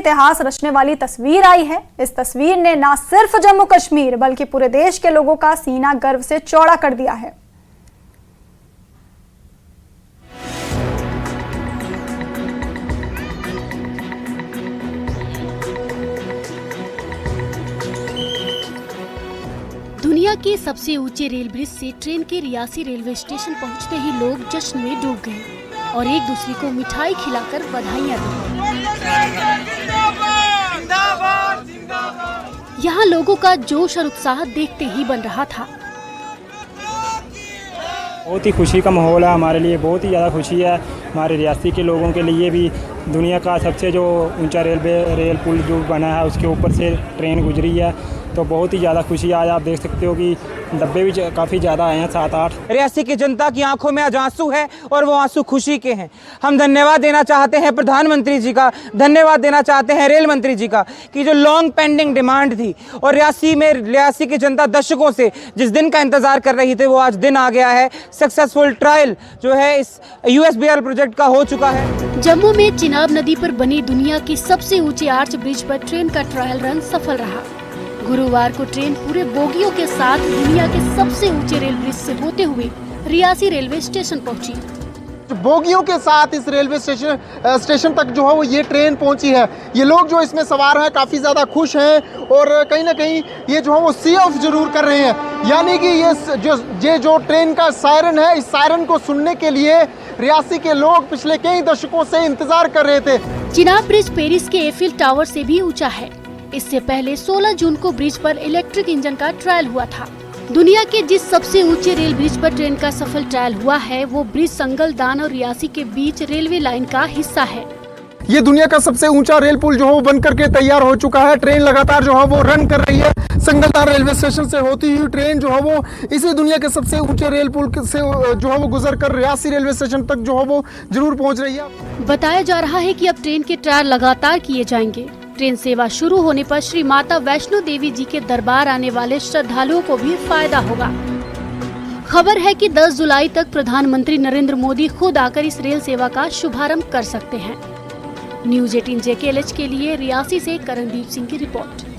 इतिहास रचने वाली तस्वीर आई है। इस तस्वीर ने न सिर्फ जम्मू कश्मीर बल्कि पूरे देश के लोगों का सीना गर्व से चौड़ा कर दिया है। दुनिया के सबसे ऊंचे रेल ब्रिज से ट्रेन के रियासी रेलवे स्टेशन पहुंचते ही लोग जश्न में डूब गए और एक दूसरे को मिठाई खिलाकर बधाइयां दी। यहाँ लोगों का जोश और उत्साह देखते ही बन रहा था। बहुत ही खुशी का माहौल है हमारे लिए, बहुत ही ज़्यादा खुशी है हमारे रियासी के लोगों के लिए भी। दुनिया का सबसे जो ऊंचा रेल पुल जो बना है उसके ऊपर से ट्रेन गुजरी है, तो बहुत ही ज़्यादा खुशी है। आज आप देख सकते हो कि डब्बे भी काफ़ी ज़्यादा आए हैं, 7-8। रियासी की जनता की आंखों में आज आंसू है और वो आंसू खुशी के हैं। हम धन्यवाद देना चाहते हैं प्रधानमंत्री जी का, धन्यवाद देना चाहते हैं रेल मंत्री जी का कि जो लॉन्ग पेंडिंग डिमांड थी और रियासी की जनता दशकों से जिस दिन का इंतजार कर रही थी वो आज दिन आ गया है। सक्सेसफुल ट्रायल जो है इस USBL प्रोजेक्ट का हो चुका है। जम्मू में चिनाब नदी पर बनी दुनिया की सबसे ऊंचे आर्च ब्रिज पर ट्रेन का ट्रायल रन सफल रहा। गुरुवार को ट्रेन पूरे बोगियों के साथ दुनिया के सबसे ऊंचे रेल ब्रिज से होते हुए रियासी रेलवे स्टेशन पहुंची। बोगियों के साथ इस रेलवे स्टेशन तक जो है वो ये ट्रेन पहुंची है। ये लोग जो इसमें सवार हैं काफ़ी ज़्यादा खुश हैं और कहीं ना कहीं ये जो है वो सी ऑफ जरूर कर रहे हैं। यानी कि ये जो ट्रेन का सायरन है, इस सायरन को सुनने के लिए रियासी के लोग पिछले कई दशकों से इंतजार कर रहे थे। चिनाब ब्रिज पेरिस के एफिल टावर से भी ऊंचा है। इससे पहले 16 जून को ब्रिज पर इलेक्ट्रिक इंजन का ट्रायल हुआ था। दुनिया के जिस सबसे ऊंचे रेल ब्रिज पर ट्रेन का सफल ट्रायल हुआ है वो ब्रिज संगलदान और रियासी के बीच रेलवे लाइन का हिस्सा है। ये दुनिया का सबसे ऊंचा रेल पुल जो है वो बन करके तैयार हो चुका है। ट्रेन लगातार जो है वो रन कर रही है। संगलदान रेलवे स्टेशन से होती हुई ट्रेन जो है वो इसी दुनिया के सबसे ऊंचे रेल पुल से जो है वो गुजर कर रियासी रेलवे स्टेशन तक जो है वो जरूर पहुंच रही है। बताया जा रहा है कि अब ट्रेन के ट्रायल लगातार किए जाएंगे। ट्रेन सेवा शुरू होने पर श्री माता वैष्णो देवी जी के दरबार आने वाले श्रद्धालुओं को भी फायदा होगा। खबर है कि 10 जुलाई तक प्रधानमंत्री नरेंद्र मोदी खुद आकर इस रेल सेवा का शुभारंभ कर सकते हैं। न्यूज़ 18 JKLH के लिए रियासी से करणदीप सिंह की रिपोर्ट।